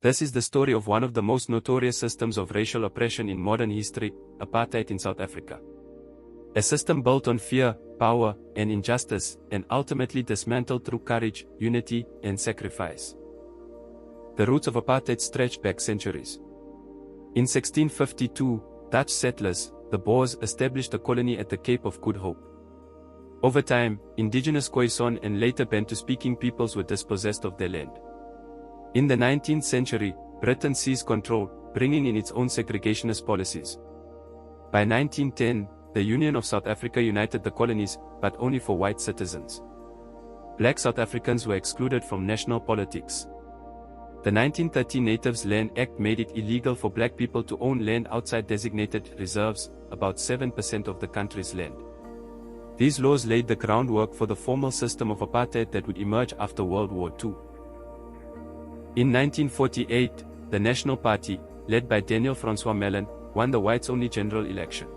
This is the story of one of the most notorious systems of racial oppression in modern history, apartheid in South Africa. A system built on fear, power, and injustice, and ultimately dismantled through courage, unity, and sacrifice. The roots of apartheid stretch back centuries. In 1652, Dutch settlers, the Boers, established a colony at the Cape of Good Hope. Over time, indigenous Khoisan and later Bantu-speaking peoples were dispossessed of their land. In the 19th century, Britain seized control, bringing in its own segregationist policies. By 1910, the Union of South Africa united the colonies, but only for white citizens. Black South Africans were excluded from national politics. The 1930 Natives Land Act made it illegal for black people to own land outside designated reserves, about 7% of the country's land. These laws laid the groundwork for the formal system of apartheid that would emerge after World War II. In 1948, the National Party, led by Daniel Francois Mellon, won the whites-only general election.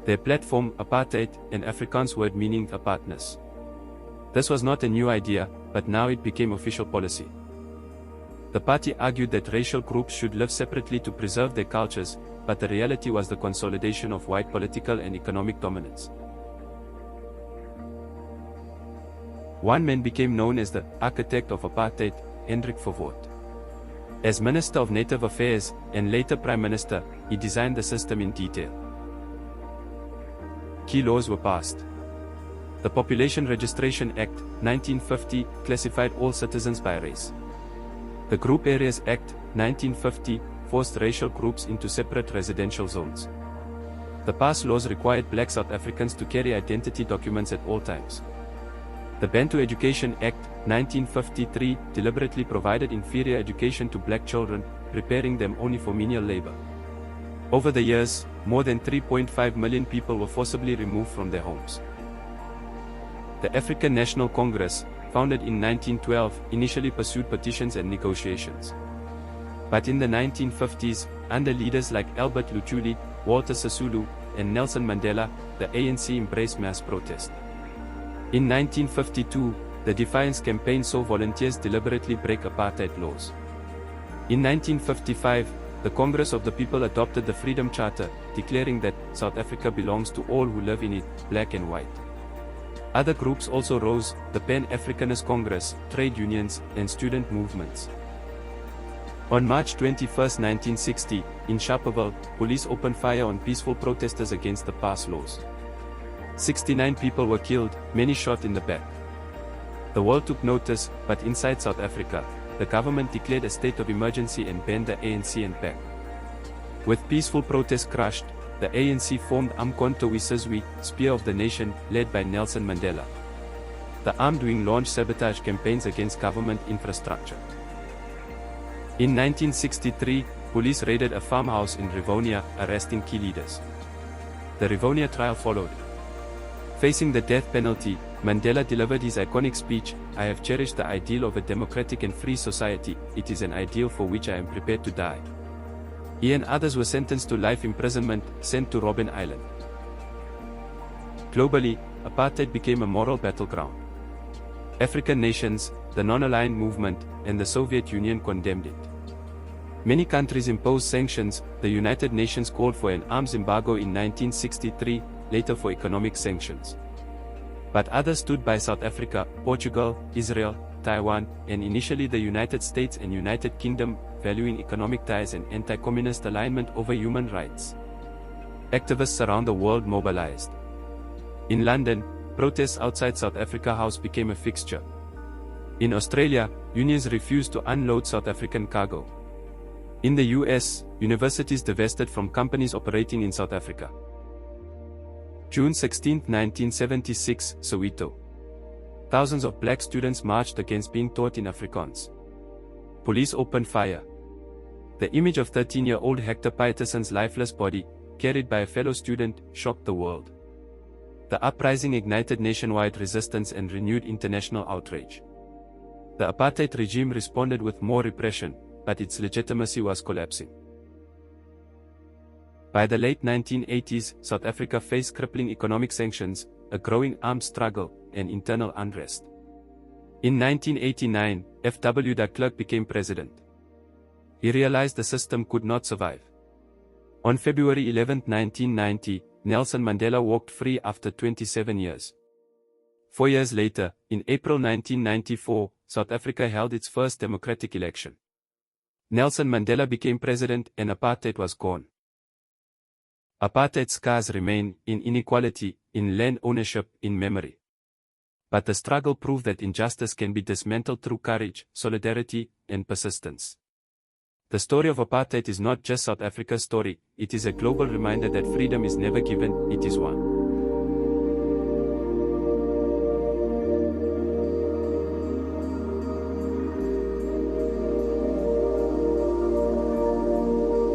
Their platform, Apartheid, an Afrikaans word meaning apartness. This was not a new idea, but now it became official policy. The party argued that racial groups should live separately to preserve their cultures, but the reality was the consolidation of white political and economic dominance. One man became known as the architect of apartheid, Hendrik Verwoerd. As Minister of Native Affairs, and later Prime Minister, he designed the system in detail. Key laws were passed. The Population Registration Act, 1950, classified all citizens by race. The Group Areas Act, 1950, forced racial groups into separate residential zones. The passed laws required black South Africans to carry identity documents at all times. The Bantu Education Act, 1953, deliberately provided inferior education to black children, preparing them only for menial labor. Over the years, more than 3.5 million people were forcibly removed from their homes. The African National Congress, founded in 1912, initially pursued petitions and negotiations. But in the 1950s, under leaders like Albert Luthuli, Walter Sisulu, and Nelson Mandela, the ANC embraced mass protest. In 1952, the Defiance Campaign saw volunteers deliberately break apartheid laws. In 1955, the Congress of the People adopted the Freedom Charter, declaring that South Africa belongs to all who live in it, black and white. Other groups also rose, the Pan-Africanist Congress, trade unions, and student movements. On March 21, 1960, in Sharpeville, police opened fire on peaceful protesters against the passed laws. 69 people were killed, many shot in the back. The world took notice, but inside South Africa, the government declared a state of emergency and banned the ANC and PAC. With peaceful protests crushed, the ANC formed Umkhonto we Sizwe, Spear of the Nation, led by Nelson Mandela. The armed wing launched sabotage campaigns against government infrastructure. In 1963, police raided a farmhouse in Rivonia, arresting key leaders. The Rivonia trial followed. Facing the death penalty, Mandela delivered his iconic speech, "I have cherished the ideal of a democratic and free society, it is an ideal for which I am prepared to die." He and others were sentenced to life imprisonment, sent to Robben Island. Globally, apartheid became a moral battleground. African nations, the non-aligned movement, and the Soviet Union condemned it. Many countries imposed sanctions, the United Nations called for an arms embargo in 1963, later for economic sanctions. But others stood by South Africa, Portugal, Israel, Taiwan, and initially the United States and United Kingdom, valuing economic ties and anti-communist alignment over human rights. Activists around the world mobilized. In London, protests outside South Africa House became a fixture. In Australia, unions refused to unload South African cargo. In the US, universities divested from companies operating in South Africa. June 16, 1976, Soweto. Thousands of black students marched against being taught in Afrikaans. Police opened fire. The image of 13-year-old Hector Pieterson's lifeless body, carried by a fellow student, shocked the world. The uprising ignited nationwide resistance and renewed international outrage. The apartheid regime responded with more repression, but its legitimacy was collapsing. By the late 1980s, South Africa faced crippling economic sanctions, a growing armed struggle, and internal unrest. In 1989, F.W. de Klerk became president. He realized the system could not survive. On February 11, 1990, Nelson Mandela walked free after 27 years. 4 years later, in April 1994, South Africa held its first democratic election. Nelson Mandela became president and apartheid was gone. Apartheid scars remain, in inequality, in land ownership, in memory. But the struggle proved that injustice can be dismantled through courage, solidarity, and persistence. The story of apartheid is not just South Africa's story, it is a global reminder that freedom is never given, it is won.